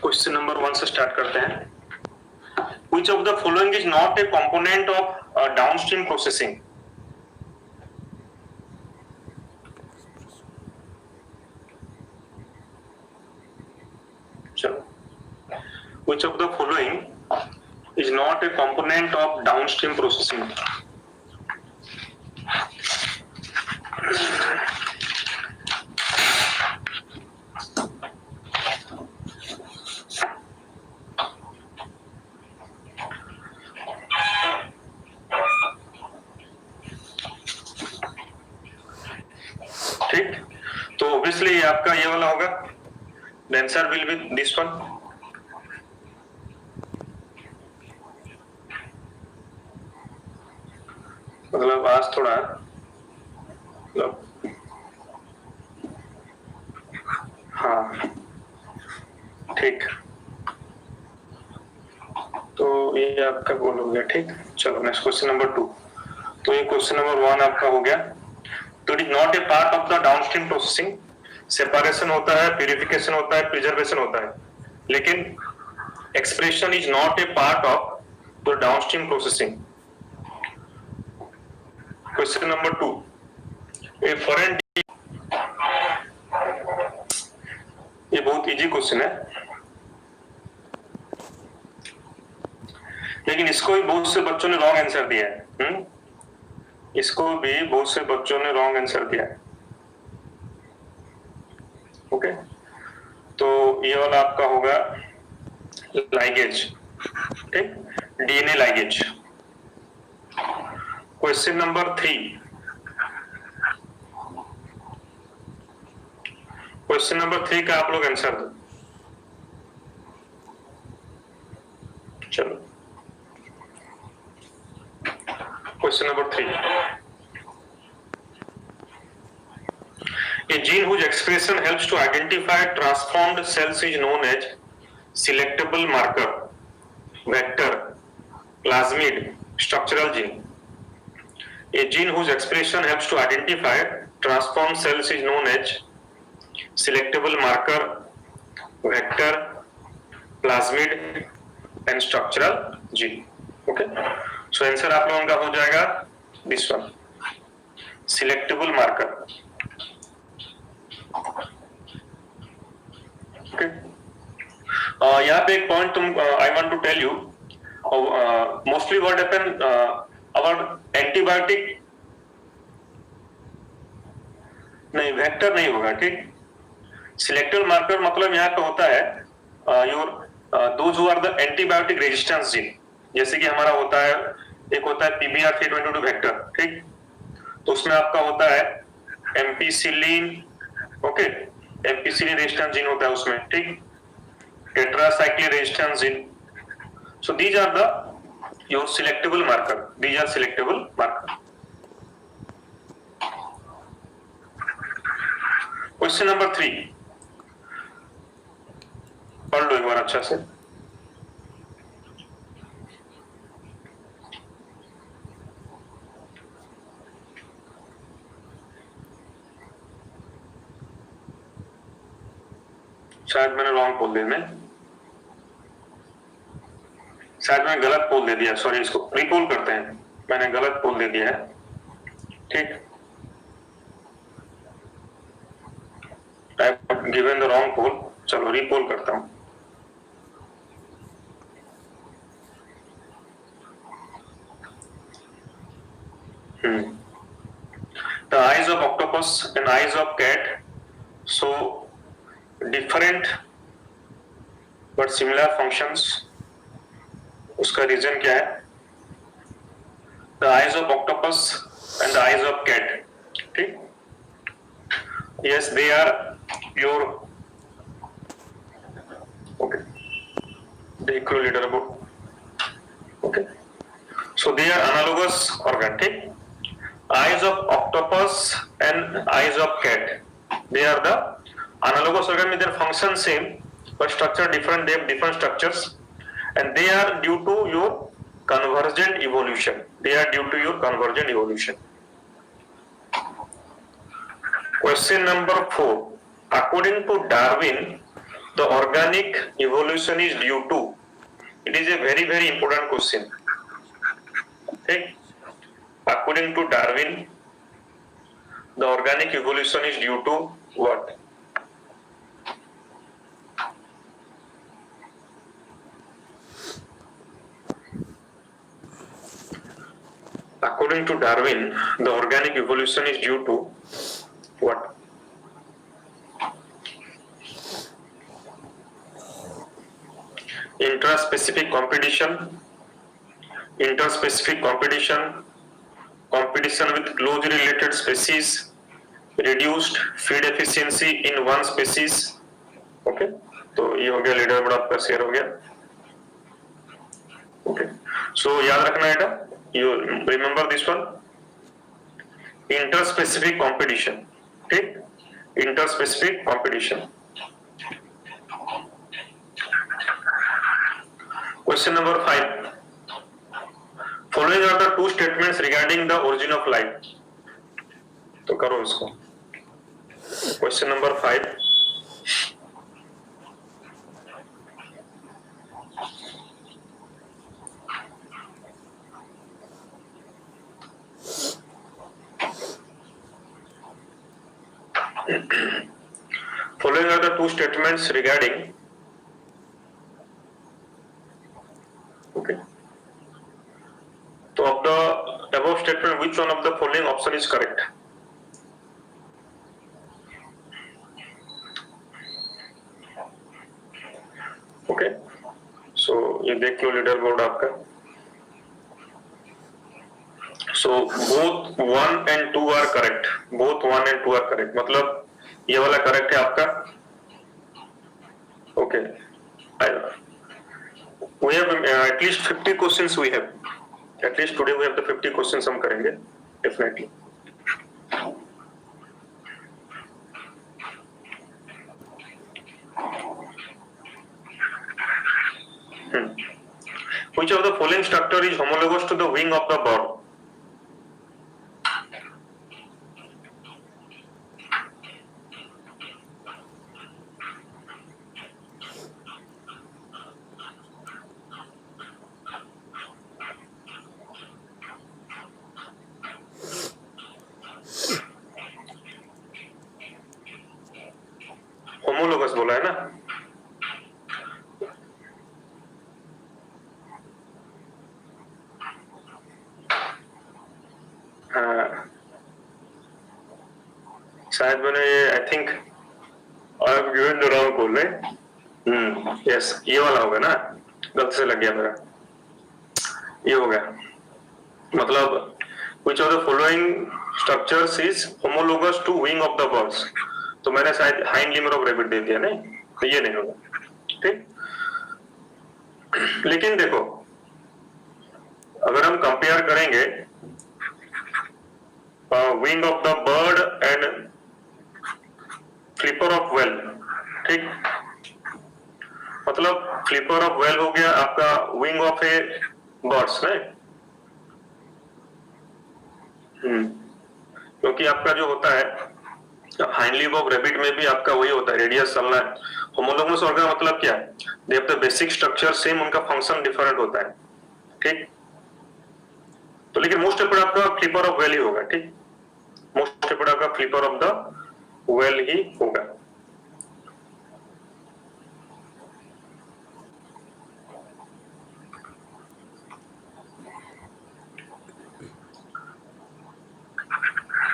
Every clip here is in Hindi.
क्वेश्चन नंबर 1 से स्टार्ट करते हैं। Which of the following is not a component of downstream processing? चलो, which of the following is not a component of downstream processing? ठीक, तो ऑब्वियसली ये आपका ये वाला होगा। The answer will be this one. मतलब आज थोड़ा मतलब हाँ ठीक, तो ये आपका गोल हो गया। ठीक, चलो नेक्स्ट क्वेश्चन नंबर 2। तो ये क्वेश्चन नंबर 1 आपका हो गया। तो it is not A part of the downstream processing. Separation होता है, प्यूरिफिकेशन होता है, प्रिजर्वेशन होता है, लेकिन expression is not A part of the downstream processing. Question number 2, a foreign, ये बहुत इजी क्वेश्चन है, लेकिन इसको भी बहुत से बच्चों ने रॉन्ग आंसर दिया है। इसको भी बहुत से बच्चों ने रॉन्ग आंसर दिया है। ओके, तो ये वाला आपका होगा लाइगेज। ठीक, DNA ligase. Question number 3, question number 3 का आप लोग आंसर दो। चलो, question number 3, a gene whose expression helps to identify transformed cells is known as selectable marker, vector, plasmid, structural gene. A gene whose expression helps to identify transformed cells is known as selectable marker, vector, plasmid and structural gene. Okay, so answer आप लोगों का हो जाएगा this one, selectable marker. Okay. यहाँ पे एक point I want to tell you, mostly what happen, our antibiotic नहीं, वेक्टर नहीं होगा। ठीक, सिलेक्टिव मार्कर मतलब यहाँ पे होता है your those who are the antibiotic resistance gene. जैसे कि हमारा होता है, एक होता है PBR322 वेक्टर। ठीक, तो उसमें आपका होता है ampicillin. Okay, ampicillin resistance gene होता है उसमें। ठीक, tetracycline resistance gene. So these are the your selectable marker, these are selectable marker. Question number 3 पढ़ लो एक बार अच्छा से। शायद मैंने रॉन्ग बोल दिया, शायद मैंने गलत बोल दे दिया। सॉरी, इसको रिपोल करते हैं। मैंने गलत बोल दे दिया है। ठीक, I have given the wrong poll. चलो रिपोल करता हूं। The eyes of octopus and eyes of cat show different but similar functions. उसका रीजन क्या है? The eyes of octopus and the eyes of cat. ठीक? Yes, they are pure. Okay. The equilibrium about. Okay. So they are analogous organ. ठीक? Eyes of octopus and eyes of cat. They are the analogous organ with their function same, but structure different. They have different structures, and they are due to your convergent evolution. They are due to your convergent evolution. Question number 4. According to Darwin, the organic evolution is due to? It is a very very important question. Okay, according to Darwin, the organic evolution is due to what? According to Darwin, the organic evolution is due to what? Intraspecific competition, interspecific competition, competition with closely related species, reduced feed efficiency in one species. Okay, तो ये हो गया लीडर बोर्ड आपका शेयर हो गया. ओके, सो याद रखना है, you remember this one, interspecific competition. ठीक, interspecific competition. Question number 5. Following are the two statements regarding the origin of life. तो करो इसको. Question number 5. Following are the two statements regarding. Okay. So of the above statement, which one of the following option is correct? Okay. So ये देख लो लीडर बोर्ड आपका. So both 1 and 2 are correct. Both 1 and 2 are correct. मतलब ये वाला correct है आपका. Okay. We have at least 50 questions we have. At least today we have the 50 questions हम करेंगे definitely. Which of the following structure is homologous to the wing of the bird? Homologous बोला है ना. शायद मैंने I think I have given the wrong code में. यस, ये वाला होगा ना, गलती से लग गया मेरा. ये हो गया, मतलब which of the following structures is homologous to wing of the birds. तो मैंने शायद हाइंड लिम्बर ऑफ रैबिट दे दिया. नहीं, तो ये नहीं होगा. ठीक, लेकिन देखो अगर हम कंपेयर करेंगे wing of the bird and flipper of well. ठीक, मतलब फ्लिपर ऑफ वेल हो गया आपका विंग ऑफ ए बर्ड्स में. क्योंकि आपका जो होता है हाइंड लिम्ब ऑफ रैबिट में भी आपका वही होता है, रेडियस चलना है. होमोलोगस ऑर्गन मतलब क्या है, they have the basic structure same, उनका फंक्शन डिफरेंट होता है. ठीक, तो लेकिन मोस्ट ऑफ आपका फ्लिपर ऑफ वेल ही होगा. ठीक, मोस्ट ऑफ आपका फ्लिपर ऑफ द वेल ही होगा.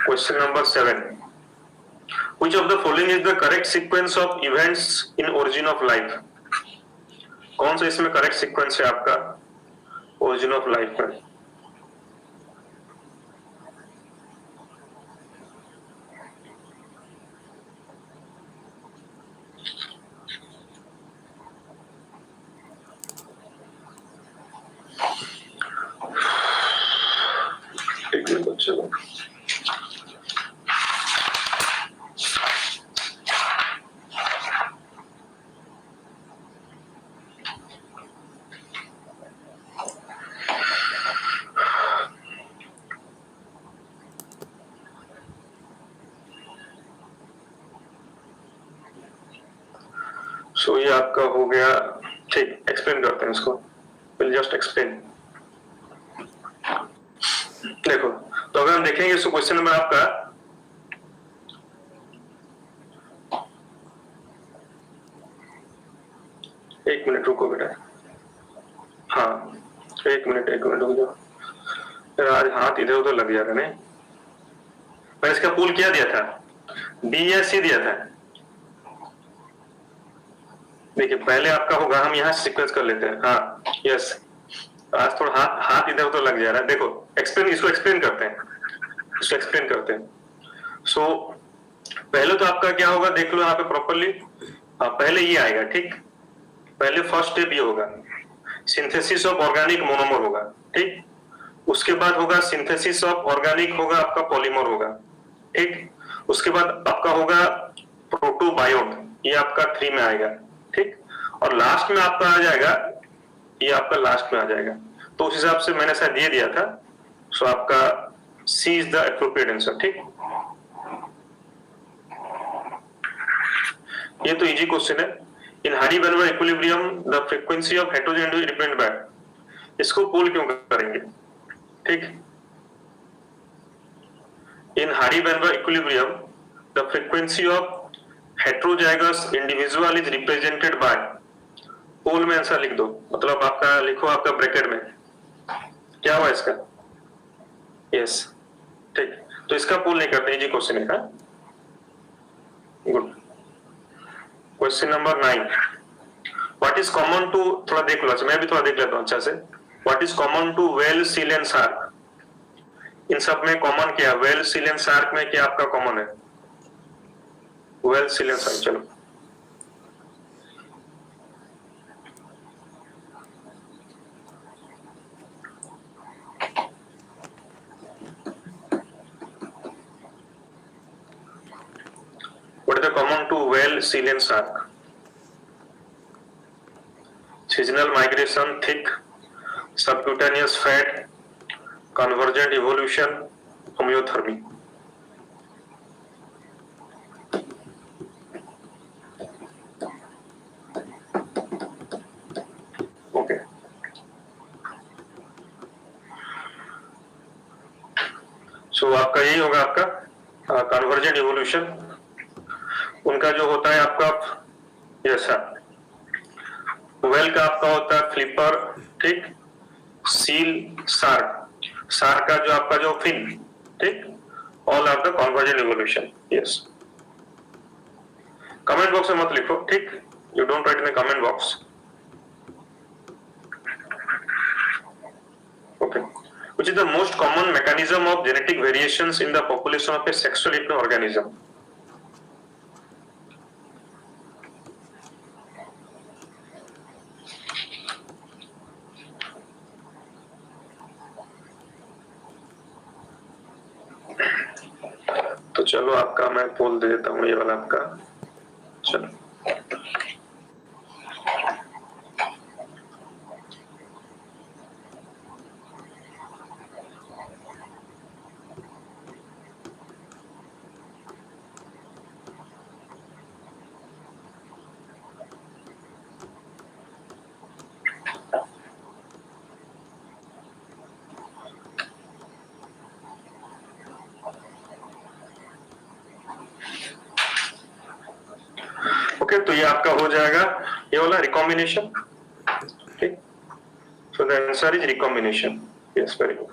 Question number 7. Which of the following is the correct sequence of events in origin of life? कौन सा इसमें करेक्ट सीक्वेंस है आपका origin of life में? एक मिनट चलो. सो ये आपका हो गया। ठीक, एक्सप्लेन करते हैं इसको, विल जस्ट एक्सप्लेन। देखो, तो अगर हम देखेंगे इसको, क्वेश्चन नंबर आपका, एक मिनट रुको बेटा, हाँ एक मिनट रुक जाओ, फिर आज हाथ इधर उधर लग जाएगा। नहीं, मैं इसका पूल क्या दिया था, बी या सी दिया था। देखिए पहले आपका होगा, हम यहाँ सीक्वेंस कर लेते हैं। हाँ यस, आज थोड़ा हाथ इधर उधर लग जा रहा है। देखो इसको एक्सप्लेन करते हैं, इसको एक्सप्लेन करते हैं। सो पहले तो आपका क्या होगा, देख लो यहाँ पे प्रॉपरली। पहले ये आएगा, ठीक, पहले फर्स्ट स्टेप ये होगा, सिंथेसिस ऑफ ऑर्गेनिक मोनोमर होगा, ठीक। उसके बाद होगा सिंथेसिस ऑफ ऑर्गेनिक, होगा आपका पॉलीमर होगा, ठीक। उसके बाद आपका होगा प्रोटोबायोट, ये आपका 3 में आएगा, ठीक। और लास्ट में आपका आ जाएगा, ये आपका लास्ट में आ जाएगा। तो उस हिसाब से मैंने शायद ये दिया था। सो आपका C is the appropriate answer, ठीक। ये तो इजी क्वेश्चन है। In Hardy-Weinberg equilibrium the frequency of heterogeneity depend by, इसको पोल क्यों करेंगे, ठीक। In Hardy-Weinberg equilibrium the frequency of heterozygous individual is represented by, poll में आंसर लिख दो, मतलब आपका लिखो, आपका ब्रैकेट में क्या हुआ इसका, यस, ठीक। तो इसका पोल नहीं करते, इजी क्वेश्चन है। Good. Question number 9, what is common to, थोड़ा देख लो, अच्छा मैं भी थोड़ा देख लेता हूँ अच्छा से। What is common to whale, seal and shark, इन सब में कॉमन क्या है, वेल, सील एंड शार्क में क्या आपका कॉमन है, वेल, सील एंड शार्क। चलो what is the common to whale, seal and shark? Seasonal migration, thick subcutaneous fat, convergent evolution, homeothermy. Okay. So आपका यही होगा, आपका कन्वर्जेंट इवोल्यूशन, उनका जो होता है आपका, यस सर, वेल का आपका होता है फ्लिपर, ठीक। सील, शार्क, शार्क का जो आपका जो फिन, ठीक, all are the convergent evolution, yes. Comment box में मत लिखो, ठीक, you don't write in the comment box, okay. Which is the most common mechanism of genetic variations in the population of a sexual organism? तो चलो आपका मैं पोल दे देता हूँ, ये वाला आपका, चलो। ओके, तो ये आपका हो जाएगा, ये वाला रिकॉम्बिनेशन, ठीक। So the answer is recombination, yes, very good.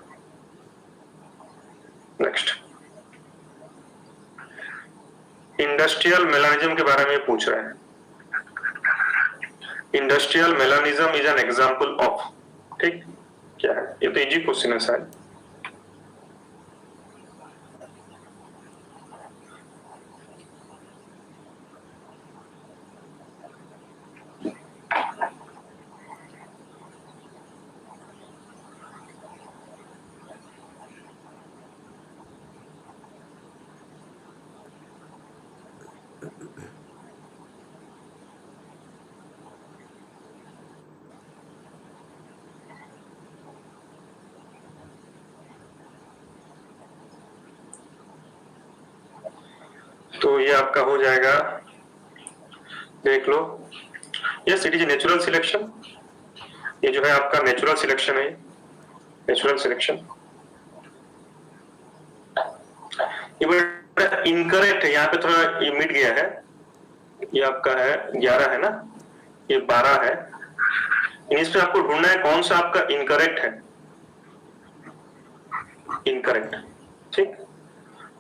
Next, industrial melanism के बारे में पूछ रहे हैं। Industrial melanism is an example of, ठीक, क्या है, ये तो इजी क्वेश्चन है शायद। तो ये आपका हो जाएगा, देख लो, yes, it is natural selection. ये जो है आपका नेचुरल सिलेक्शन है, नेचुरल सिलेक्शन। ये बड़ा इनकरेक्ट है, यहाँ पे थोड़ा ये मिट गया है, ये आपका है 11 है ना, ये 12 है। इसमें आपको ढूंढना है कौन सा आपका इनकरेक्ट है, इनकरेक्ट, ठीक।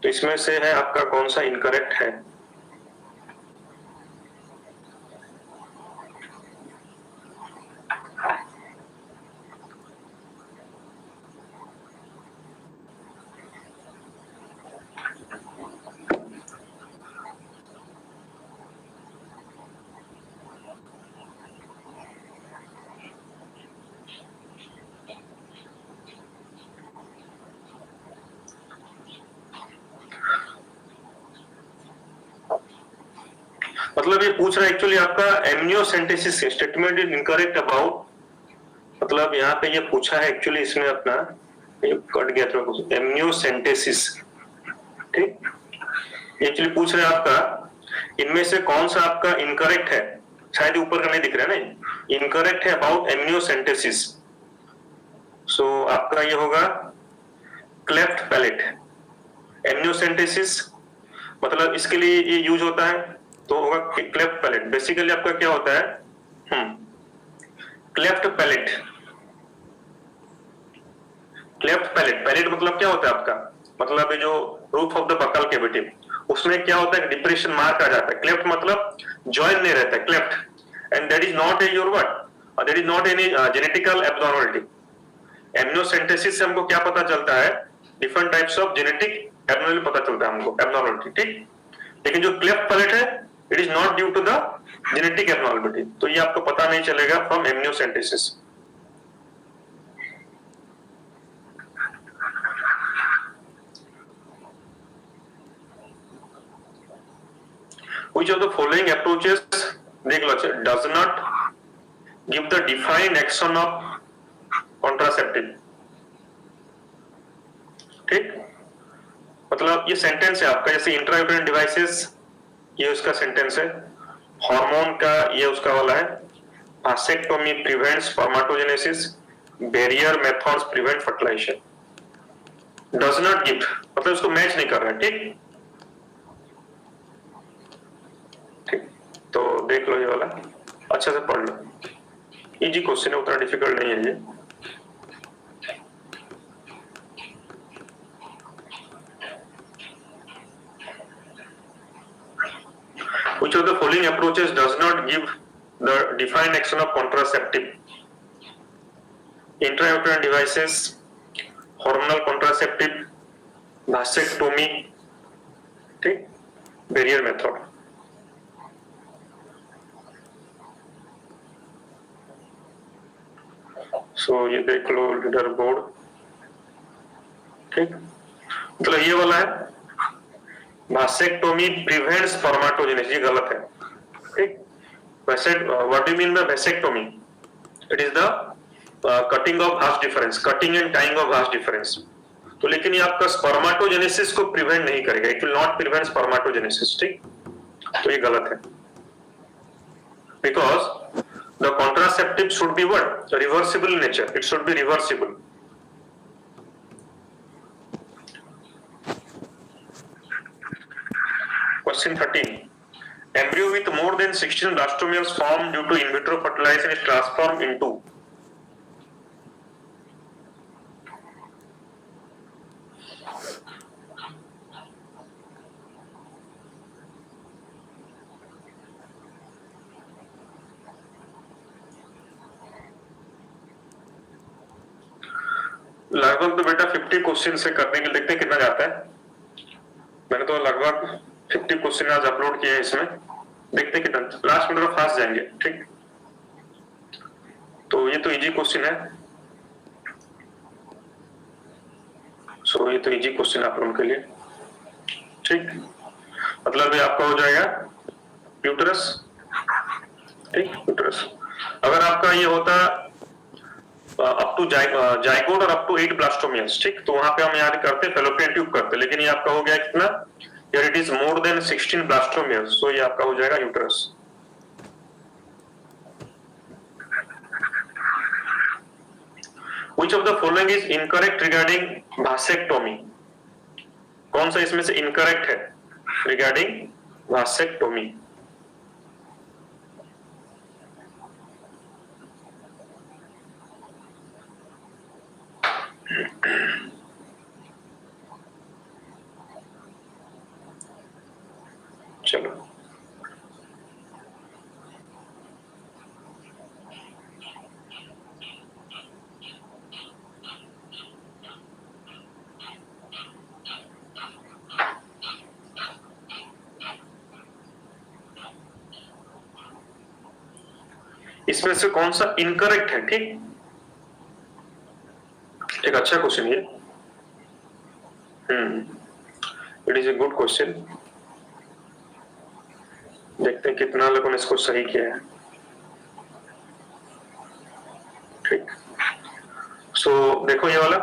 तो इसमें से है आपका कौन सा इनकरेक्ट है। मतलब ये पूछ रहा है एक्चुअली आपका amniocentesis statement is incorrect about, मतलब यहाँ पे ये पूछा है एक्चुअली इसमें अपना, ये कट गया थोड़ा कुछ, एमनियोसेंटेसिस, ठीक। एक्चुअली पूछ रहे हैं आपका इनमें से कौन सा आपका इनकरेक्ट है, शायद ऊपर का नहीं दिख रहा है ना, इनकरेक्ट है अबाउट एमनियोसेंटेसिस। सो आपका ये होगा क्लेफ्ट पैलेट। एमनियोसेंटेसिस मतलब इसके लिए ये यूज होता है, तो होगा क्लेफ्ट पैलेट। बेसिकली आपका क्या होता है, cleft palate, cleft palate, palate मतलब क्या होता है आपका, मतलब ये जो roof of the buccal cavity, उसमें क्या होता है, डिप्रेशन मार्क आ जाता है। क्लेफ्ट मतलब जॉइन नहीं रहता है, cleft, and that is not a your what, that is not any genetical abnormality. Amniocentesis से हमको क्या पता चलता है, different types of genetic abnormality पता चलता है हमको, एब्नॉर्मलिटी, ठीक। लेकिन जो क्लेफ्ट पैलेट है, it is not due to the genetic abnormality, तो ये आपको पता नहीं चलेगा from amniocentesis. Which of the following approaches, देख लो, does not give the defined action of contraceptive, ठीक। मतलब ये सेंटेंस है आपका, जैसे इंट्रायूटेरिन डिवाइसेस, ये उसका सेंटेंस है, हार्मोन का ये उसका वाला है, vasectomy prevents spermatogenesis, barrier methods prevent fertilisation. Does not give मतलब उसको मैच नहीं कर रहा है, ठीक। तो देख लो ये वाला, अच्छा से पढ़ लो, इजी क्वेश्चन है, उतना डिफिकल्ट नहीं है ये। Which of the following approaches does not give the defined action of contraceptive? Intrauterine devices, hormonal contraceptive, vasectomy, ठीक, barrier method। सो ये देख लो लीडर बोर्ड, ठीक। मतलब ये वाला है, वासेक्टोमी प्रिवेंट्स स्पर्मेटोजेनेसिस, ये गलत है, ठीक। What do you mean by vasectomy? It is the cutting of vas deferens, cutting and tying of vas deferens. तो लेकिन ये आपका स्पर्मेटोजेनेसिस को प्रिवेंट नहीं करेगा, it will not prevent spermatogenesis, ठीक। तो ये गलत है, because the contraceptive should be what? Reversible in nature. It should be reversible. Question 13. Embryo with more than 16 blastomeres formed due to in vitro fertilization is transformed into लगभग, तो बेटा 50 क्वेश्चन से करने के लिए देखते हैं कितना जाता है। मैंने तो लगभग 50 क्वेश्चन आज अपलोड किए हैं इसमें, देखते हैं कितना, लास्ट में फास्ट जाएंगे, ठीक। तो ये तो इजी क्वेश्चन है, सो ये तो इजी क्वेश्चन आप लोगों के लिए, ठीक। मतलब ये आपका हो जाएगा यूटरस, ठीक, यूटरस। अगर आपका ये होता अप टू जाइगोट और अप टू 8 ब्लास्टोमियर्स, ठीक, तो वहां पे हम याद करते फेलोपियन ट्यूब करते, लेकिन ये आपका हो गया कितना, यार it is more than 16 blastomeres, so ये आपका हो जाएगा uterus. Which of the following is incorrect regarding vasectomy? कौन सा इसमें से incorrect है regarding vasectomy? चलो इसमें से कौन सा इनकरेक्ट है? ठीक, एक अच्छा क्वेश्चन ये। It is a good question. देखते हैं कितना लोगों ने इसको सही किया है। ठीक, सो देखो ये वाला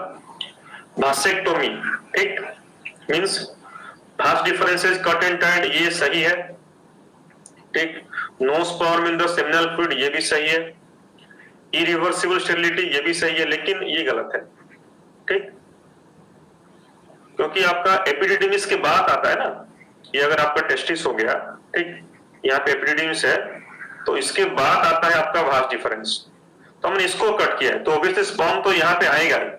वासेक्टोमी, ठीक, means fast differences cut and tied, ये सही है। ठीक, no sperm in the seminal fluid, ये भी सही है। इरिवर्सिबल स्टेरिलिटी, ये भी सही है, लेकिन ये गलत है। ठीक, क्योंकि आपका एपिडिडिमिस के बाद आता है ना, ये अगर आपका टेस्टिस हो गया, ठीक, यहाँ पे एपिडिडिमिस है, तो इसके बाद आता है आपका वास डिफरेंस, तो हमने इसको कट किया है, तो ऑब्वियसली स्पर्म तो यहाँ पे आएगा ही।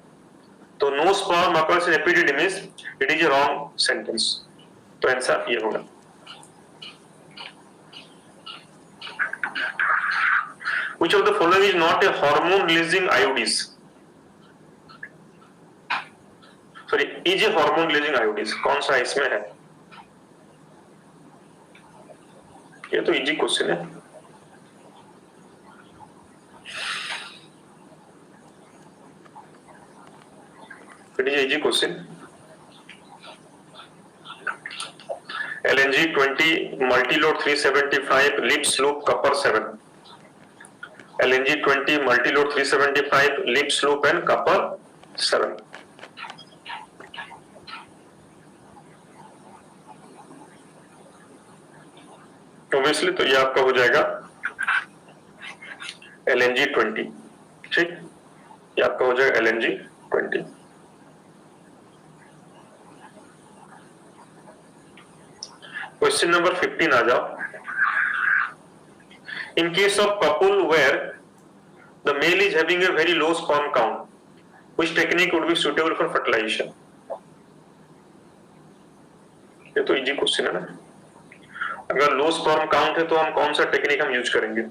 तो no sperm occurs in epididymis, it is a wrong sentence, तो आंसर ये होगा। Which of the following is not a hormone releasing iodis? Sorry, is a hormone releasing iodis? कौन सा इसमें है? ये तो इजी क्वेश्चन है। It is easy question. LNG 20 multi-load 375 lips loop copper 7. LNG 20 multi-load 375 lips loop and copper 7. Obviously तो ये आपका हो जाएगा LNG 20, ठीक, ये आपका हो जाएगा LNG 20। क्वेश्चन नंबर 15 आ जाओ। In case of couple where the male is having a very low sperm count, which technique would be suitable for fertilization? ये तो इजी क्वेश्चन है ना। अगर लो स्पर्म काउंट है तो हम कौन सा टेक्निक हम यूज करेंगे?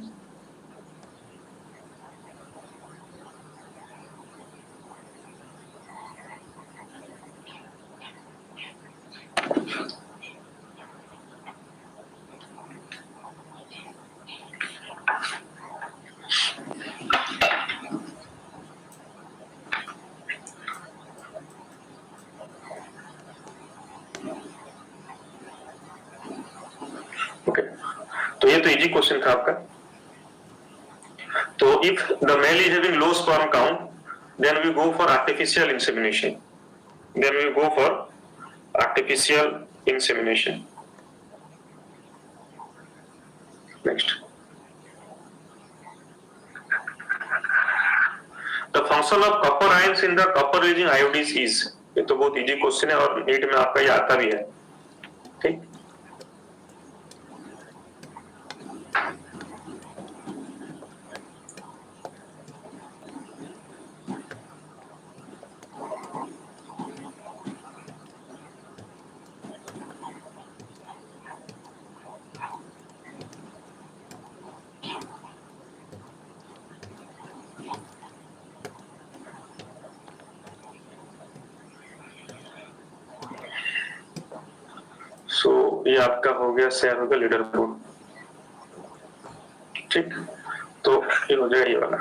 तो ये तो इजी क्वेश्चन था आपका। तो if the male is having low sperm count, then we go for artificial insemination. Then we go for artificial insemination. Next, the function of copper ions in the copper releasing IUDs is, ये तो बहुत इजी क्वेश्चन है और नीट में आपका ये आता भी है। ठीक, ये आपका हो गया शेयर होगा लीडर बोर्ड। ठीक, तो ये हो जाएगा ये वाला।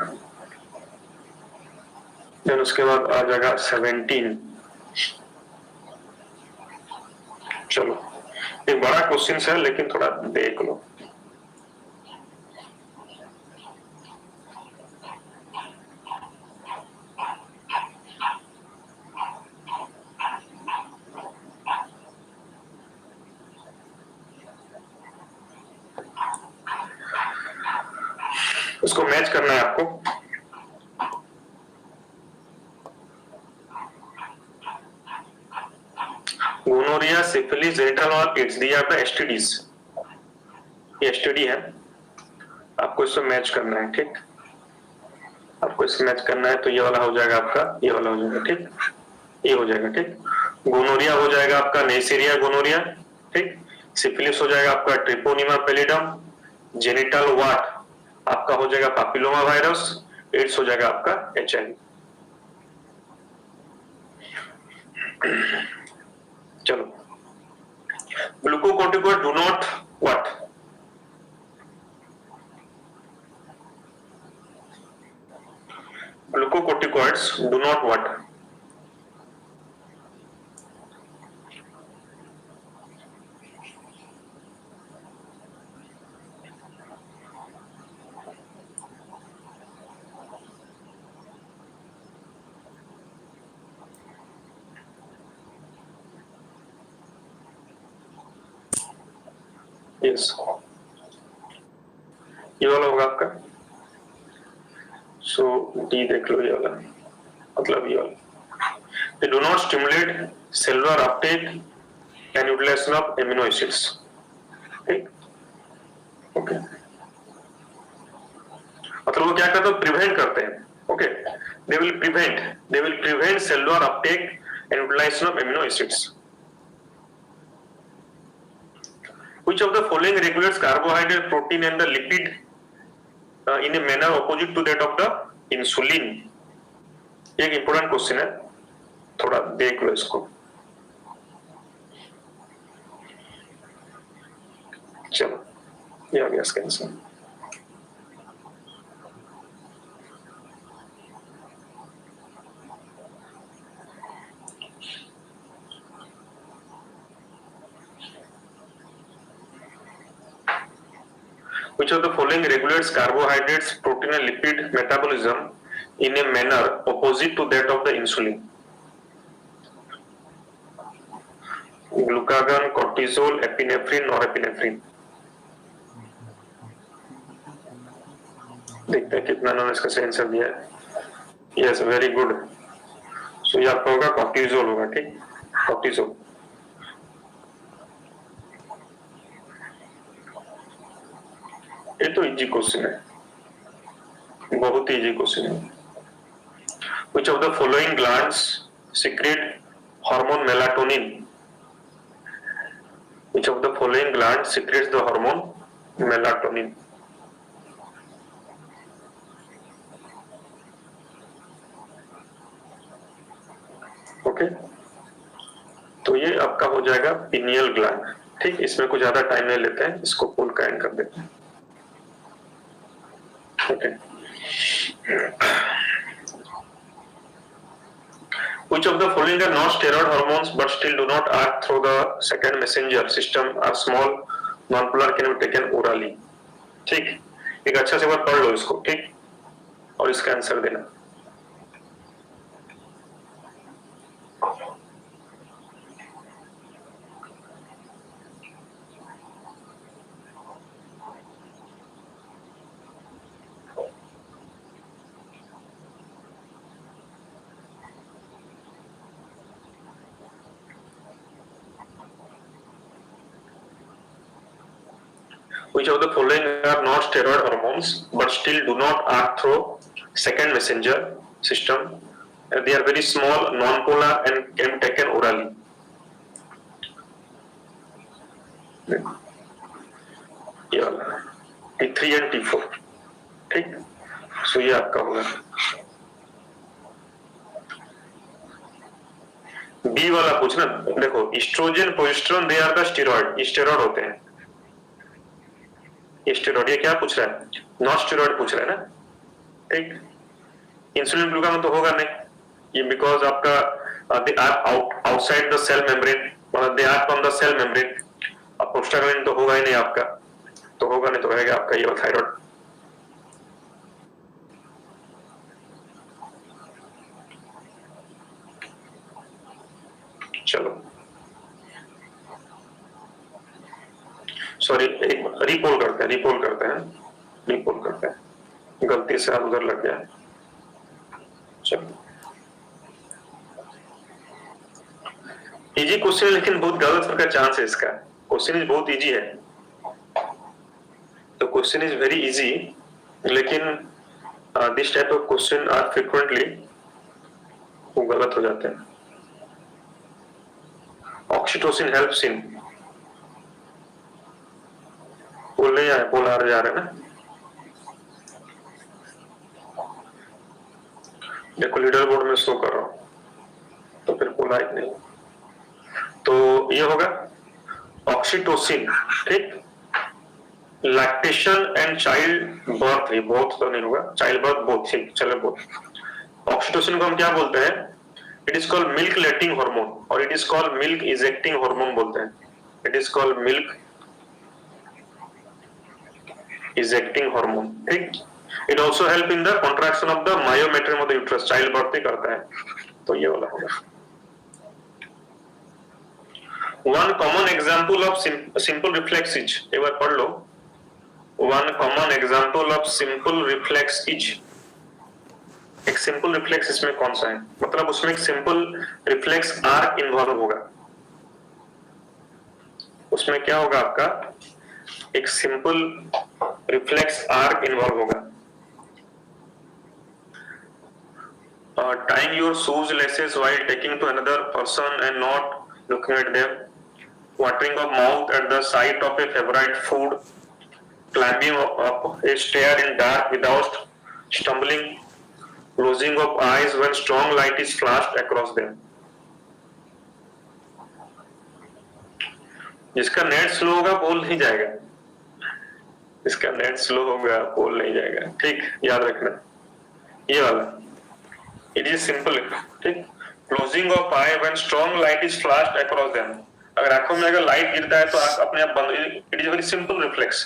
देन उसके बाद आ जाएगा 17। चलो, एक बड़ा क्वेश्चन है लेकिन थोड़ा देख लो। उसको मैच करना है आपको। syphilis, genital or AIDS, these are the STDs. ये STD है, आपको इसमें मैच करना है, ठीक? आपको इसमें मैच करना है तो ये वाला हो जाएगा आपका, ये वाला हो जाएगा, ठीक? ये हो जाएगा, ठीक? गोनोरिया हो जाएगा आपका नेइसेरिया गोनोरिया, ठीक? सिफिलिस हो जाएगा आपका ट्रिपोनिमा पेलिडम, जेनिटल वाट आपका हो जाएगा पापिलोमा वायरस, एड्स हो जाएगा आपका HIV। चलो, glucocorticoid do not what? Glucocorticoids do not what? Yes. ये वाला होगा आपका, सो डी देख लो, ये वाला मतलब ये वाला। They do not stimulate cellular uptake and utilization of amino acids, ठीक? ओके, मतलब वो क्या करते हैं, प्रिवेंट करते हैं, okay? They will prevent cellular uptake and utilization of amino acids. Which of the following regulates carbohydrate, protein and the lipid in a manner opposite to that of the insulin? एक इंपोर्टेंट क्वेश्चन है, थोड़ा देख लो इसको। चलो, ये आ गया इसका answer. Which of the following regulates carbohydrates, protein and lipid metabolism in a manner opposite to that of the insulin? Glucagon, cortisol, epinephrine, norepinephrine। देखते हैं कितना उन्होंने इसका सही आंसर दिया है। Yes, very good. सो ये आपका होगा कॉर्टिजोल होगा, ठीक? कॉर्टिजोल। ये तो इजी क्वेश्चन है, बहुत इजी क्वेश्चन है। Which of the following glands secrete hormone melatonin? Which of the following glands secretes the hormone melatonin? Okay, तो ये आपका हो जाएगा पिनियल ग्लैंड, ठीक? इसमें कुछ ज्यादा टाइम नहीं लेते हैं, इसको फुल काइंड कर देते हैं, okay? Which of the following are not steroid hormones but still do not act through the second messenger system are small non-polar can be taken orally, ठीक? एक अच्छा से बार पढ़ लो इसको, ठीक? और इसका आंसर देना। Which of the following are not steroid hormones but still do not act through second messenger system? They are very small, non-polar and can be taken orally. ये वाला T3 and T4, ठीक? सो ये आपका होगा। बी वाला पूछना, देखो oestrogen, progesterone, they are the steroid, steroid होते हैं। स्टेरॉइड, ये क्या पूछ रहा है? नॉन स्टेरॉइड पूछ रहा है ना, ठीक? इंसुलिन ग्लूकागॉन तो होगा नहीं, ये बिकॉज आपका they are outside the cell membrane, मतलब they are from the cell membrane. अब प्रोस्टाग्लैंडिन तो होगा ही नहीं आपका, तो होगा नहीं तो रहेगा आपका ये थायराइड। चलो, सॉरी, एक रिपोल करते हैं, गलती से उधर लग गया। चलो, इजी क्वेश्चन है लेकिन बहुत गलत का चांस है इसका। क्वेश्चन इज बहुत इजी है, तो क्वेश्चन इज वेरी इजी, लेकिन this type of question are frequently वो गलत हो जाते हैं। ऑक्सीटोसिन हेल्प्स इन, बोल नहीं आया, बोल आ रहे जा रहे ना, देखो लीडर बोर्ड में शो कर रहा हूं, तो फिर बोला ही नहीं। तो ये होगा ऑक्सीटोसिन, ठीक, lactation and child birth, he both तो नहीं होगा, चाइल्ड बर्थ बोथ, ठीक चलो बोथ। ऑक्सीटोसिन को हम क्या बोलते हैं, it is called milk letting hormone, और it is called milk ejecting hormone बोलते हैं, it is called milk ejecting hormone, ठीक। It also help in the contraction of the myometrium of the uterus, child birth ही करता है, तो ये वाला होगा। One common example of simple reflex is, एक बार पढ़ लो, one common example of simple reflex is, एक सिंपल रिफ्लेक्स इसमें कौन सा है, मतलब उसमें एक सिंपल रिफ्लेक्स आर्क इन्वॉल्व होगा, उसमें क्या होगा आपका, एक सिंपल रिफ्लेक्स आर्क इन्वॉल्व होगा। Tying your shoes laces while taking to another person and not looking at them, watering of mouth at the sight of a favorite food, climbing up a stair in dark without stumbling, closing of eyes when strong light is flashed across them। जिसका नेट स्लो होगा बोल नहीं जाएगा, इसका नेट स्लो होगा बोल नहीं जाएगा, ठीक, याद रखना ये वाला, इट इज सिंपल, ठीक। Closing of I when strong light is flashed across them, अगर आंखों में अगर लाइट गिरता है तो आंख अपने आप बंद, it is very simple reflex.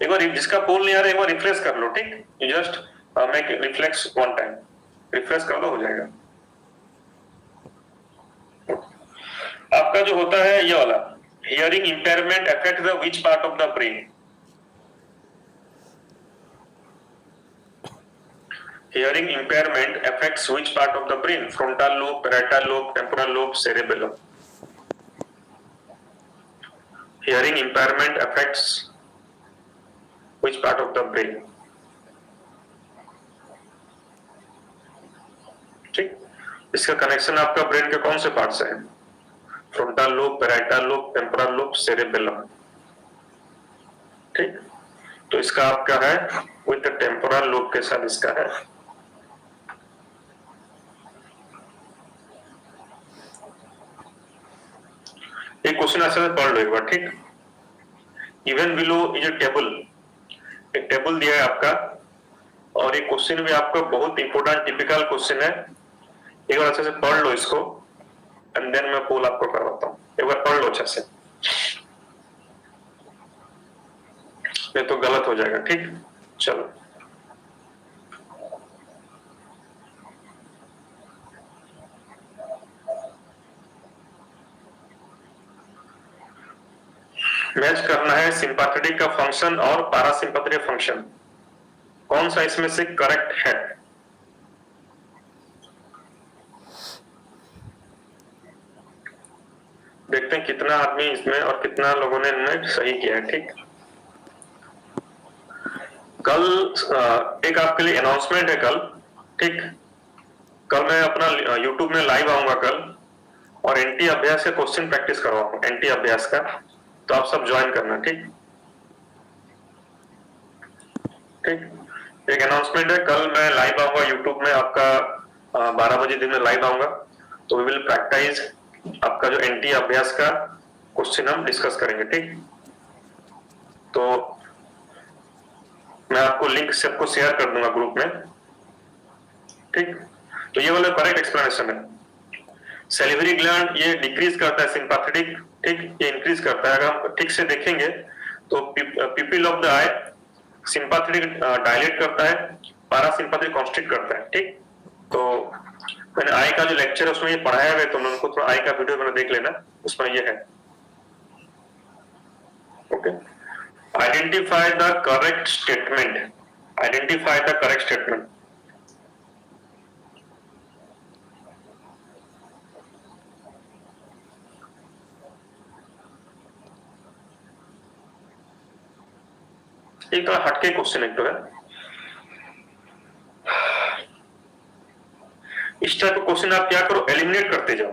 एक बार जिसका पोल नहीं आ रहा एक बार रिफ्रेश कर लो, ठीक, you just make reflex one time, refresh कर दो हो जाएगा। आपका जो होता है ये वाला, hearing impairment affect the which part of the brain, hearing impairment affects which part of the brain, frontal lobe, parietal lobe, temporal lobe, cerebellum। hearing impairment affects which part of the brain, ठीक, इसका कनेक्शन आपका ब्रेन के कौन से पार्ट से है, frontal lobe, parietal lobe, temporal lobe, cerebellum, ठीक। तो इसका आपका है विद टेम्पोरल लोब के साथ इसका है। एक क्वेश्चन ऐसे पढ़ लो एक बार, ठीक। Even below is a table, एक टेबल दिया है आपका, और एक क्वेश्चन भी आपका बहुत इंपॉर्टेंट टिपिकल क्वेश्चन है, एक बार अच्छे से पढ़ लो इसको, एंड देन मैं पोल आपको करवाता हूँ, एक बार पढ़ लो अच्छे से, ये तो गलत हो जाएगा, ठीक। चलो मैच करना है सिंपैथेटिक का फंक्शन और पैरासिम्पैथेटिक फंक्शन, कौन सा इसमें से करेक्ट है। देखते हैं कितना आदमी इसमें और कितना लोगों ने इनमें सही किया है, ठीक। कल एक आपके लिए अनाउंसमेंट है कल, ठीक, कल मैं अपना YouTube में लाइव आऊंगा कल, और एनटी अभ्यास का क्वेश्चन प्रैक्टिस करवाऊंगा, एनटी अभ्यास का, तो आप सब ज्वाइन करना, ठीक ठीक। एक अनाउंसमेंट है, कल मैं लाइव आऊंगा यूट्यूब में, आपका 12 बजे दिन में लाइव आऊंगा, तो वी विल प्रैक्टिस आपका जो एनटी अभ्यास का क्वेश्चन हम डिस्कस करेंगे, ठीक। तो मैं आपको लिंक सबको शेयर कर दूंगा ग्रुप में, ठीक। तो ये वाला करेक्ट एक्सप्लेनेशन है। सैलिवरी ग्लैंड ये डिक्रीज करता है सिंपैथेटिक, ठीक, ये इंक्रीज करता है। अगर हम ठीक से देखेंगे तो pupil of the eye sympathetic dilate करता है, पैरासिम्पैथेटिक कॉन्स्ट्रिक्ट करता है, ठीक। तो मैंने आई का जो लेक्चर है उसमें ये पढ़ाया हुआ है, तुम लोगों को थोड़ा आई का वीडियो मैंने देख लेना, उसमें ये है, okay. Identify the correct statement, Identify the correct statement. एक थोड़ा हटके क्वेश्चन एक तो है, इस टाइप का क्वेश्चन आप क्या करो, एलिमिनेट करते जाओ।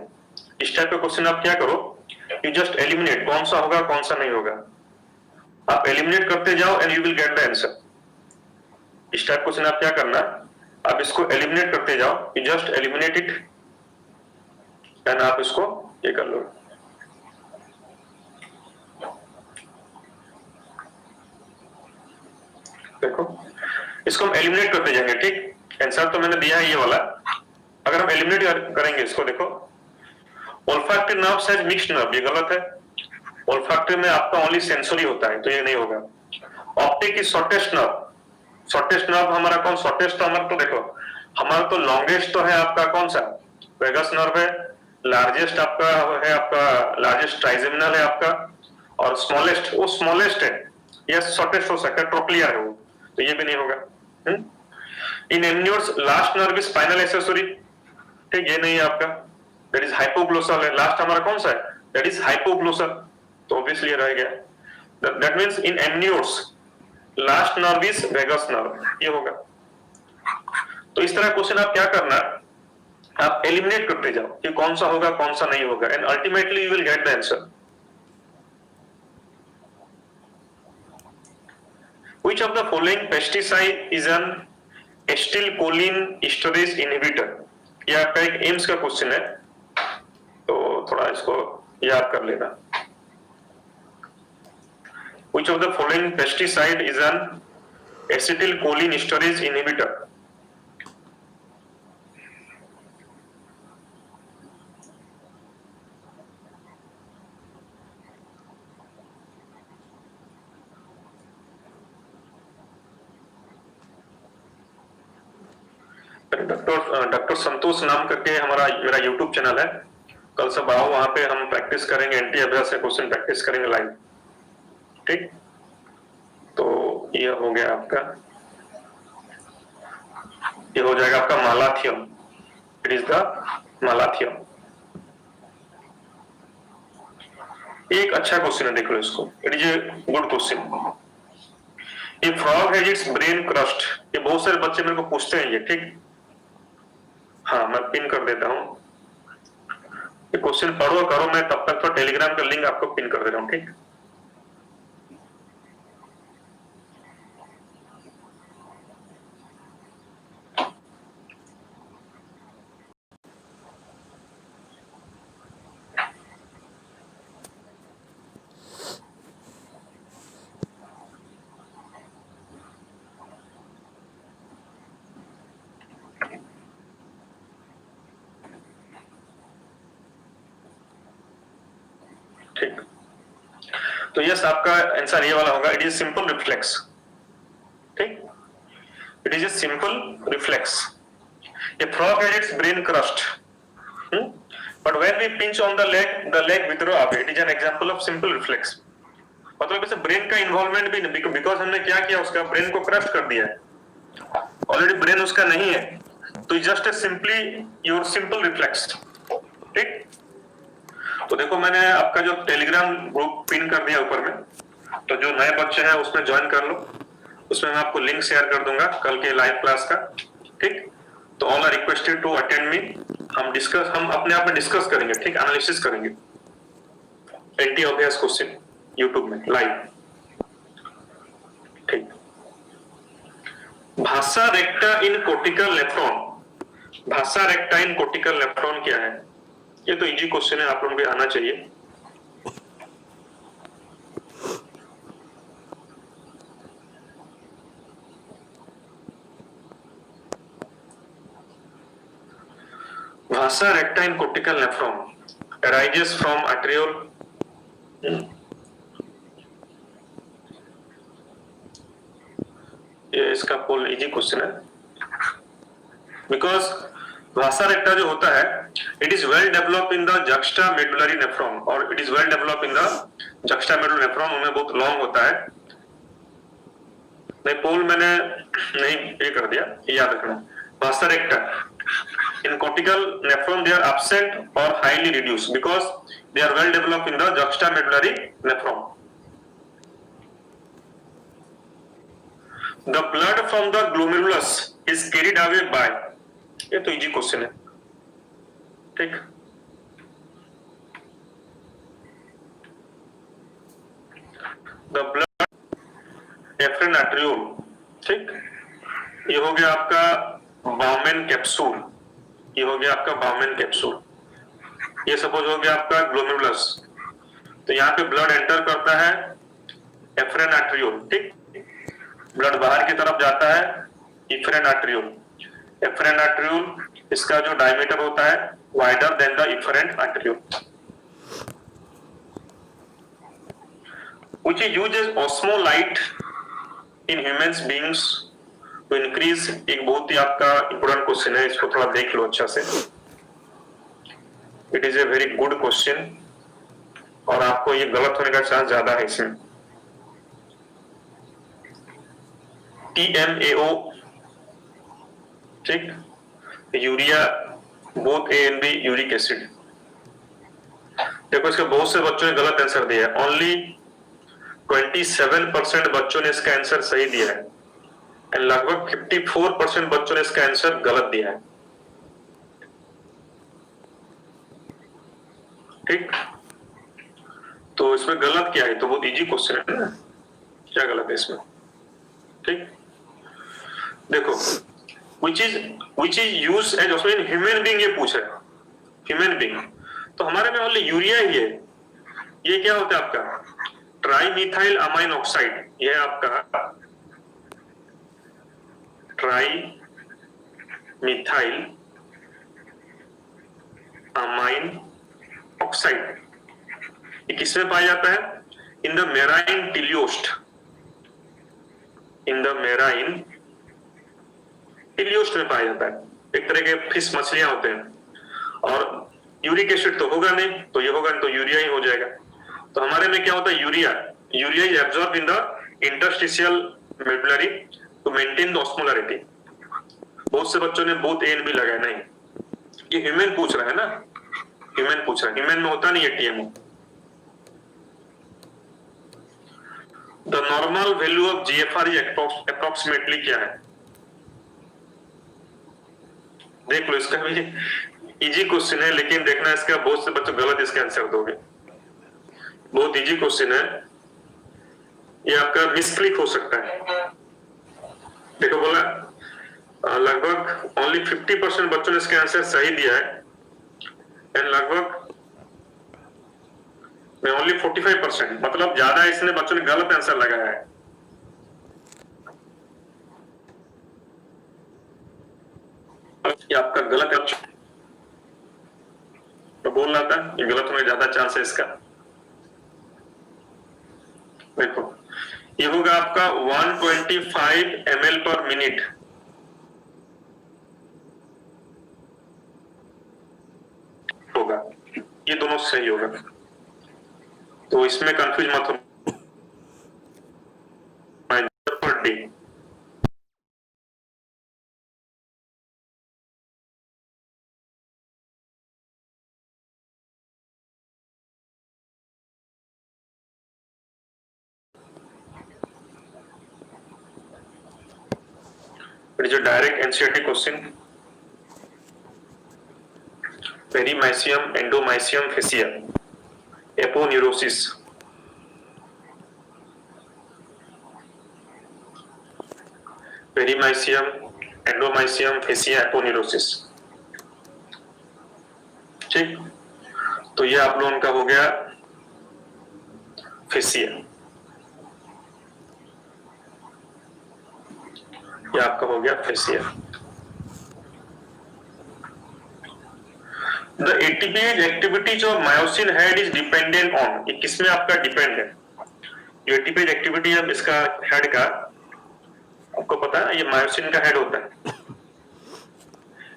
इस टाइप का क्वेश्चन आप क्या करो, यू जस्ट एलिमिनेट, कौन सा होगा कौन सा नहीं होगा, आप एलिमिनेट करते जाओ and you will get the answer. इस टाइप क्वेश्चन आप क्या करना, आप इसको एलिमिनेट करते जाओ, you just eliminate it and आप इसको ये कर लो। देखो इसको हम एलिमिनेट करते जाएंगे, ठीक। आंसर तो मैंने दिया है ये वाला, अगर हम एलिमिनेट करेंगे इसको, देखो olfactory nerve says mixed nerve, ये गलत है। ओल्फैक्टरी में आपका ओनली सेंसरी होता है, तो ये नहीं होगा। Optic is shortest nerve, shortest nerve हमारा कौन, शॉर्टेस्ट तो हमारा तो देखो, हमारा तो लॉन्गेस्ट तो है आपका कौन सा, वेगस नर्व है। लार्जेस्ट आपका है, आपका लार्जेस्ट ट्राइजेमिनल है आपका, और स्मॉलेस्ट, वो स्मॉलेस्ट है, यस शॉर्टेस्ट हो सकता है, ट्रोक्लियर है वो, तो ये भी नहीं होगा। In amniotes last nerve is spinal accessory, ठीक, ये नहीं है आपका। दैट इज हाइपोग्लोसल है, लास्ट हमारा कौन सा है, दैट इज हाइपोग्लोसल, तो ऑब्वियसली रह गया। That means in amniotes last nerve is vagus nerve, ये होगा। तो इस तरह क्वेश्चन आप क्या करना, आप एलिमिनेट करते जाओ कि कौन सा होगा कौन सा नहीं होगा, and ultimately you will get the answer. Which of the following pesticide is an acetylcholine esterase inhibitor? ये आपका एक एम्स का क्वेश्चन है, तो थोड़ा इसको याद कर लेना। Which of the following pesticide is an acetylcholine esterase inhibitor? Doctor Santosh नाम करके हमारा मेरा यूट्यूब चैनल है, कल सब आओ, वहां पे हम प्रैक्टिस करेंगे, एंटी अभ्यास से क्वेश्चन प्रैक्टिस करेंगे लाइव, ठीक। तो ये हो गया आपका, ये हो जाएगा आपका malathion, it is the malathion. एक अच्छा क्वेश्चन है, देख लो इसको, it is a good question. ये frog has its brain crust, ये बहुत सारे बच्चे मेरे को पूछते हैं ये, ठीक। हाँ मैं पिन कर देता हूँ, ये क्वेश्चन पढ़ो करो, मैं तब तक तो टेलीग्राम का लिंक आपको पिन कर दे रहा हूँ, ठीक। ठीक, तो यस आपका आंसर ये वाला होगा, इट इज सिंपल रिफ्लेक्स, ठीक, it is a simple reflex. A frog has its brain crust, but when we pinch on the leg withdraw away. It is an example of simple reflex. मतलब इसे ब्रेन का इन्वॉल्वमेंट भी नहीं, बिकॉज हमने क्या किया, उसका ब्रेन को क्रस्ट कर दिया है, ऑलरेडी ब्रेन उसका नहीं है, तो just simply your simple reflex, ठीक। तो देखो मैंने आपका जो टेलीग्राम ग्रुप पिन कर दिया ऊपर में, तो जो नए बच्चे हैं उसमें ज्वाइन कर लो, उसमें मैं आपको लिंक शेयर कर दूंगा कल के लाइव क्लास का, ठीक। तो all are requested to attend me, हम अपने आप में डिस्कस करेंगे, ठीक, एनालिसिस करेंगे एंटी अभ्यास क्वेश्चन यूट्यूब में लाइव, ठीक। भाषा रेक्टा इन कोर्टिकल नेफ्रॉन, भाषा रेक्टा इन कोर्टिकल नेफ्रॉन क्या है, ये तो इजी क्वेश्चन है, आप लोगों को आना चाहिए। Vasa recta in cortical nephron arises from arteriole, ये इसका पोल इजी क्वेश्चन है, बिकॉज भाषा रेक्टा जो होता है it is well develop in the juxta medullary nephron, और it is well develop in the juxta medullary nephron, उनमें बहुत लॉन्ग होता है, नहीं, पोल मैंने नहीं ये कर दिया, ये याद रखना। वासा रेक्टा in cortical nephron they are absent or highly reduced because they are well developed in the juxtamedullary nephron. The blood from the glomerulus is carried away by, ये तो इजी क्वेश्चन है, ठीक। The blood एफ्रेन आर्ट्रियोल, ठीक। ये हो गया आपका बाउमेन कैप्सूल, ये हो गया आपका बाउमेन कैप्सूल, ये सपोज हो गया आपका ग्लोमेरुलस। तो यहाँ पे ब्लड एंटर करता है एफ्रेन आर्ट्रियोल, ठीक। ब्लड बाहर की तरफ जाता है इफ्रेन आर्ट्रियोल। एफ्रेन आर्ट्रियोल, इसका जो डायमीटर होता है wider than the efferent arteriole, which is used as osmolyte in humans beings to increase। एक बहुत ही आपका इंपोर्टेंट क्वेश्चन है, इसको थोड़ा देख लो अच्छा से। It is a very good question और आपको ये गलत होने का चांस ज्यादा है इसमें। TMAO, ठीक, urea, both A and B uric acid. देखो इसके बहुत से बच्चों ने गलत आंसर दिया है, ओनली 27% बच्चों ने इसका आंसर सही दिया है एंड लगभग 54% बच्चों ने इसका आंसर गलत दिया है, ठीक। तो इसमें गलत क्या है, तो बहुत इजी क्वेश्चन है ना, क्या गलत है इसमें, ठीक। देखो which is used as also in human being, ये पूछ रहा है ह्यूमन बीइंग, तो हमारे में ओनली यूरिया ही है। ये क्या होता है आपका ट्राईमिथाइल अमाइन ऑक्साइड, ये आपका ट्राईमिथाइल अमाइन ऑक्साइड, ये किसमें पाया जाता है? In the marine टिलियोस्ट, in the marine टिलियोस्ट में पाया जाता है। एक तरह के फिश मछलियां होते हैं और यूरिक एसिड तो होगा नहीं, तो ये होगा नहीं तो यूरिया ही हो जाएगा। तो हमारे में क्या होता है urea is absorb in the interstitial medullary to maintain the osmolarity. बहुत से बच्चों ने बोथ ए एंड बी लगाया, नहीं, ये ह्यूमन पूछ रहा है ना, ह्यूमन पूछ रहा है, ह्यूमन में होता नहीं है टीएमओ। The normal value of GFR approximately क्या है? देख लो, इसका भी इजी क्वेश्चन है, लेकिन देखना इसका बहुत से बच्चे गलत इसका आंसर दोगे। बहुत इजी क्वेश्चन है, ये आपका मिसक्लिक हो सकता है। देखो बोला लगभग ओनली 50% बच्चों ने इसका आंसर सही दिया है एंड लगभग में ओनली 45%, मतलब ज्यादा इसने बच्चों ने गलत आंसर लगाया है। ये आपका गलत है, तो बोल रहा था ये गलत होने ज्यादा चांस है इसका। देखो ये होगा आपका 125 ml पर मिनट, होगा, ये दोनों सही होगा, तो इसमें कंफ्यूज मत हो। Per day it is a direct NCERT question. Perimysium, endomysium fascia, aponeurosis, perimysium, endomysium, fascia, aponeurosis, ठीक। तो ये आप लोगों का हो गया फेसिया, ये आपका हो गया fascia. The ATPase activities of myosin head is dependent on, ये किसमें आपका डिपेंड है? जो ATPase एक्टिविटी है इसका हेड का, आपको पता है ये मायोसिन का हेड होता है,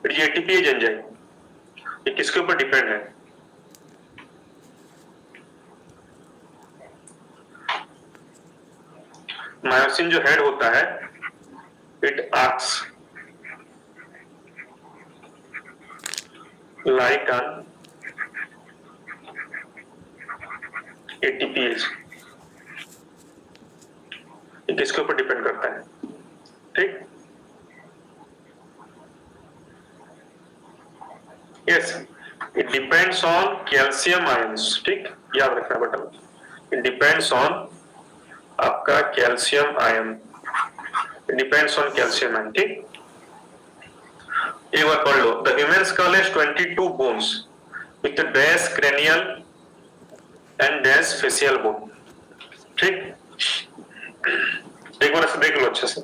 ये ATPase एंजाइम, ये किसके ऊपर डिपेंड है? मायोसिन जो हेड होता है, it acts like an ATPase. ये किसके ऊपर डिपेंड करता है? ठीक, yes, it depends on calcium ions. ठीक, याद रखना बेटा, इट डिपेंड्स ऑन आपका calcium ion, it depends on calcium ion. ठीक, एक बार पढ़ लो, the human skull has 22 bones with dash cranial and dash facial bone. ठीक, एक बार ऐसे देख लो अच्छे से,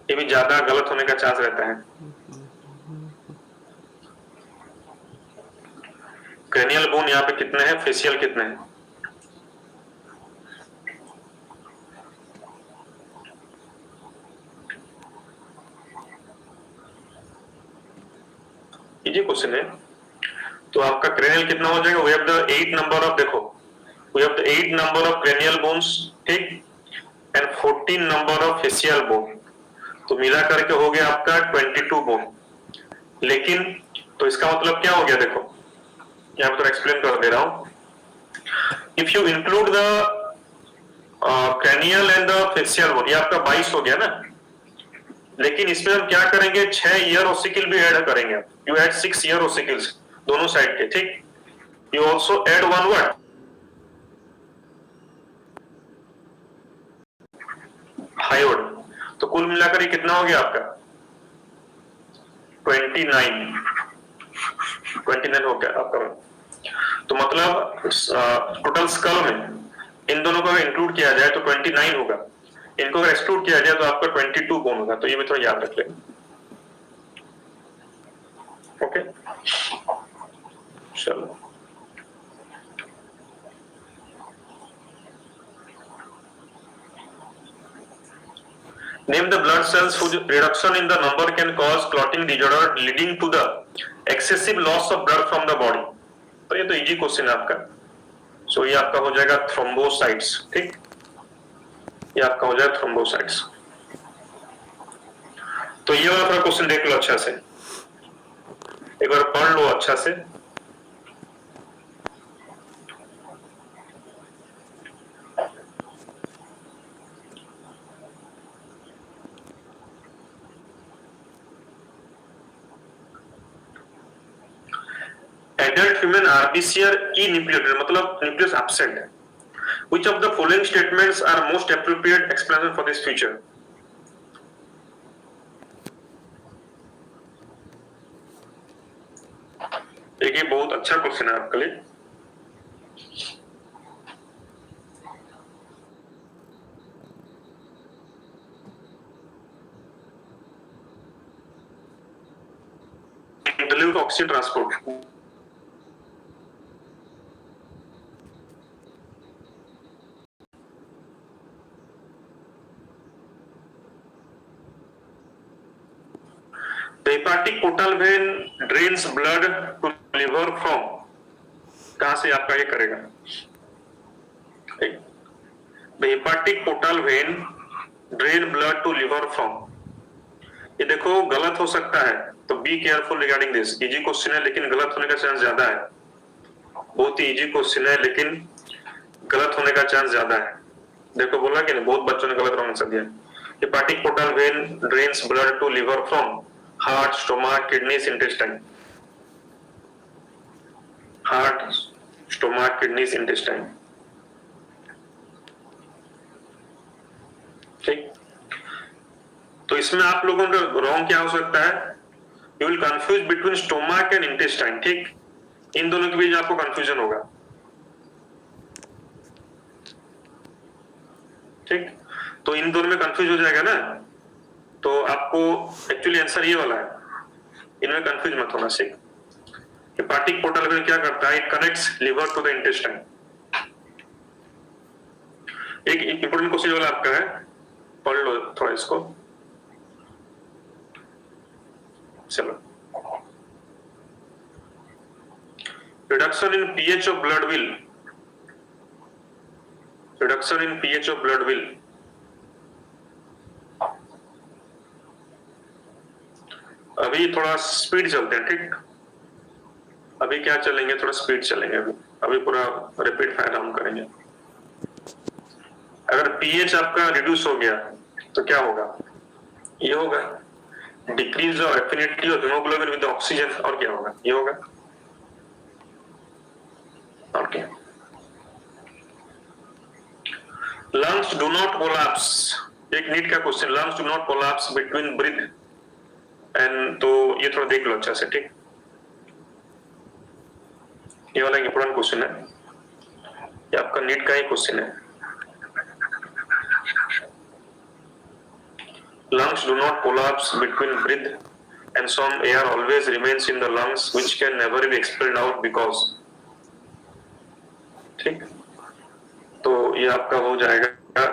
ये भी ज्यादा गलत होने का चांस रहता है। क्रेनियल बोन यहाँ पे कितने हैं, फेशियल कितने हैं? इजी क्वेश्चन है। तो आपका क्रेनियल कितना हो जाएगा? We have the 8 number of, देखो we have the 8 number of cranial bones, ठीक, and 14 number of facial bone, तो मिला करके हो गया आपका 22 बोन। लेकिन तो इसका मतलब क्या हो गया? देखो यहाँ पर एक्सप्लेन कर दे रहा हूं। If you include the cranial and the facial bone, ये आपका 22 हो गया ना, लेकिन इसमें हम क्या करेंगे, 6 ईयर ओसिकल भी ऐड करेंगे। यू ऐड 6 ईयर ओसिकल्स दोनों साइड के, ठीक। You also add one word hyoid, तो कुल मिलाकर ये कितना हो गया आपका? 29 हो गया आपका। तो मतलब टोटल स्कल में इन दोनों को इंक्लूड किया जाए तो 29 होगा, इनको अगर एक्सक्लूड किया जाए तो आपका 22 बोन होगा। तो ये भी थोड़ा याद रख लें। ओके, चलो name the blood cells whose reduction in the number can cause clotting disorder leading to the excessive loss of blood from the body। तो ये तो इजी क्वेश्चन है आपका। सो ये आपका हो जाएगा थ्रोम्बोसाइट्स, ठीक, ये आपका हो जाएगा थ्रोम्बोसाइट्स। तो ये वाला थोड़ा क्वेश्चन देख लो अच्छा से, एक बार पढ़ लो अच्छा से। Adult human RBC are enucleated, मतलब nucleus absent है। Which of the following statements are most appropriate explanation for this feature? देखिए बहुत अच्छा क्वेश्चन है आपके लिए। Dilute oxygen transport, the hepatic portal vein drains blood to liver from, कहां से आपका ये करेगा? the hepatic portal vein drain blood to liver from, ये देखो गलत हो सकता है, तो be careful regarding this. Easy question है लेकिन गलत होने का चांस ज्यादा है। बहुत ही इजी क्वेश्चन है लेकिन गलत होने का चांस ज्यादा है। देखो बोला कि नहीं, बहुत बच्चों ने गलत आंसर दिया। Hepatic portal vein drains blood to liver from heart, stomach, kidneys, intestine. Heart, stomach, kidneys, intestine, ठीक। तो इसमें आप लोगों का रॉन्ग क्या हो सकता है? You will confuse between stomach and intestine, ठीक। इन दोनों के बीच आपको कंफ्यूजन होगा, ठीक। तो इन दोनों में कंफ्यूज हो जाएगा ना, तो आपको एक्चुअली आंसर ये वाला है, इनमें कंफ्यूज मत होना। सीख, हेपाटिक पोर्टल वेन क्या करता है? It connects liver to the intestine. एक इंपोर्टेंट क्वेश्चन वाला आपका है, पढ़ लो थोड़ा इसको। चलो, reduction in pH of blood will reduction in pH of blood will, अभी थोड़ा स्पीड चलते हैं, ठीक। अभी क्या चलेंगे, थोड़ा स्पीड चलेंगे, अभी पूरा रैपिड फायर हम करेंगे। अगर पीएच आपका रिड्यूस हो गया तो क्या होगा, ये होगा decrease of affinity of haemoglobin with oxygen, और क्या होगा, ये होगा। और क्या, लंग्स डू नॉट कोलैप्स, एक नीट का question, lungs do not collapse between breath and, तो ये थोड़ा देख लो अच्छा से, ठीक। ये वाला इंपॉर्टेंट क्वेश्चन है, ये आपका नीट का ही क्वेश्चन है। Lungs do not collapse between breath and some air always remains in the lungs which can never be expelled out because, ठीक। तो ये आपका हो जाएगा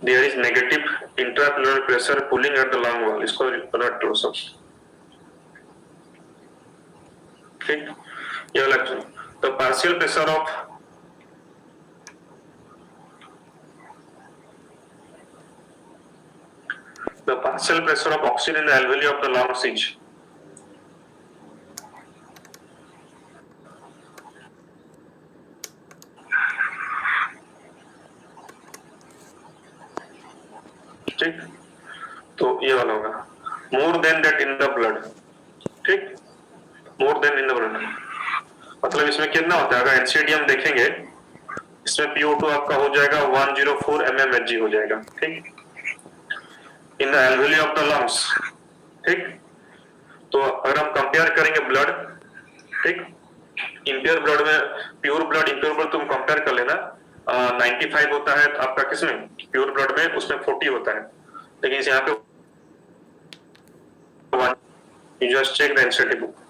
there is negative intrapulmonary pressure pulling at the lung wall, इसको रट लो सब, ठीक। ये वाला the partial pressure of the partial pressure of oxygen in the alveoli of the lungs is, ठीक। तो ये वाला होगा more than that in the blood, ठीक, more than in the blood, मतलब इसमें कितना होता है, अगर एनसीडी हम देखेंगे इसमें PO2 आपका हो जाएगा 104 mmHg हो जाएगा, ठीक, in the alveoli of the lungs, ठीक। तो अगर हम कंपेयर करेंगे ब्लड, ठीक, इंप्योर ब्लड में प्योर ब्लड इंप्योर ब्लड तुम कंपेयर कर लेना, 95 होता है आपका किसमें, प्योर ब्लड में, उसमें 40 होता है, लेकिन यहाँ पे you just check the NCT book।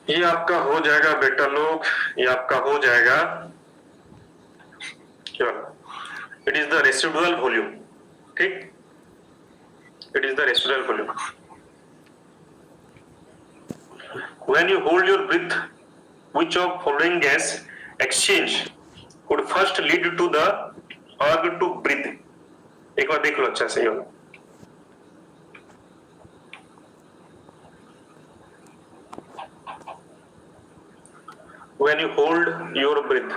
ये आपका हो जाएगा बेटा लोग, ये आपका हो जाएगा क्या, it is the residual volume, ठीक, it is the residual volume. When you hold your breath, which of following gas exchange would first lead to the urge to breathe? एक बार देख लो अच्छा से, ये when you hold your breath,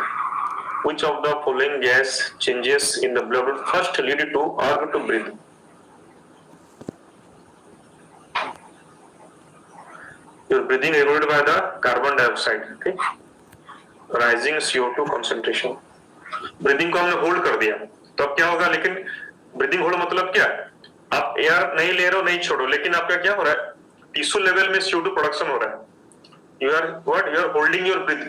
which of the following gas changes in the blood would first lead to urge to breathe? Your breathing regulated by the carbon dioxide, ठीक, rising CO2 concentration। ब्रीदिंग को हमने होल्ड कर दिया, तो अब क्या होगा, लेकिन ब्रीदिंग होल्ड मतलब क्या, आप एयर नहीं ले रहे हो, नहीं छोड़ो, लेकिन आपका क्या हो रहा है, टिश्यू लेवल में CO2 प्रोडक्शन हो रहा है, you are what, you are holding your breath,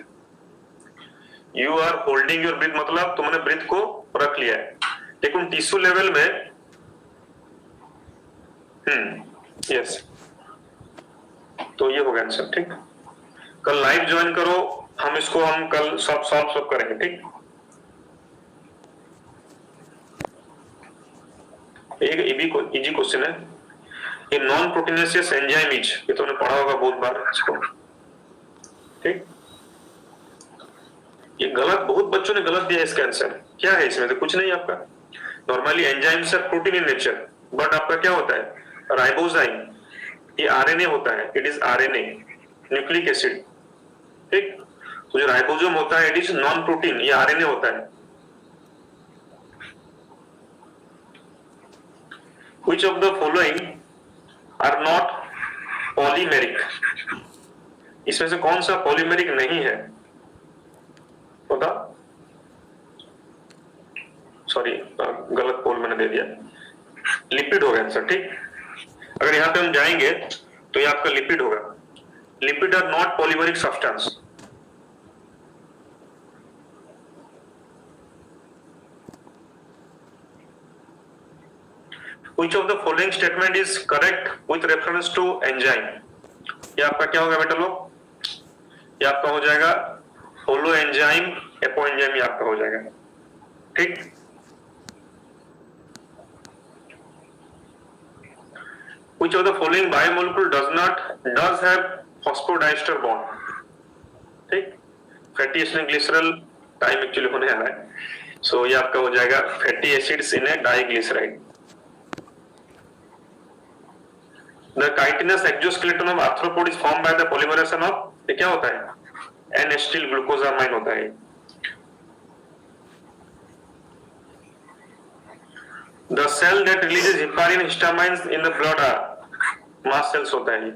you are holding your breath मतलब तुमने ब्रीथ को रख लिया है, लेकिन टिश्यू लेवल में, यस, तो ये होगा आंसर, ठीक। कल लाइव ज्वाइन करो, हम इसको हम कल सॉल्व करेंगे, ठीक। एक इजी क्वेश्चन है, ये नॉन प्रोटीनेशियस एंजाइम इज, ये तुमने पढ़ा होगा बहुत बार इसको, ठीक। ये गलत, बहुत बच्चों ने गलत दिया इसका आंसर, क्या है इसमें, तो कुछ नहीं आपका, normally enzymes are protein in nature, but आपका क्या होता है, राइबोजाइम, ये आरएनए होता है, it is RNA, nucleic acid, ठीक। तो जो राइबोसोम होता है इट इज नॉन प्रोटीन, ये आरएनए होता है। Which of the following are not polymeric? इसमें से कौन सा पॉलीमेरिक नहीं है, होगा, सॉरी गलत पोल मैंने दे दिया, लिपिड होगा आंसर, ठीक। अगर यहां पे हम जाएंगे तो ये आपका लिपिड होगा, lipid are not polymeric substance. Which of the following statement is correct with reference to enzyme? ये आपका क्या होगा बेटा लोग? ये आपका हो जाएगा होलो एंजाइम, एपो एंजाइम, ये आपका हो जाएगा। ठीक, which of the following biomolecule does have phosphodiester bond? ठीक, fatty acid glycerol time actually होने वाला है, सो ये आपका हो जाएगा fatty acids in A diglyceride. The chitinous exoskeleton of arthropod is formed by the polymerization of, ये क्या होता है? N-acetyl glucosamine होता है। The cell that releases heparin histamines in the blood are mast cells होता है।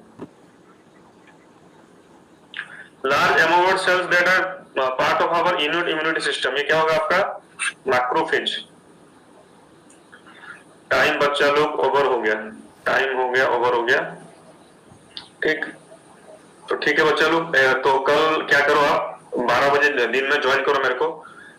Large ammoid cells that are part of our innate immunity system, ये क्या होगा आपका? Macrophage। टाइम बच्चा लोग ओवर हो गया, टाइम हो गया, ओवर हो गया। ठीक, तो ठीक है बच्चा लोग, तो कल क्या करो आप 12 बजे दिन में ज्वाइन करो मेरे को।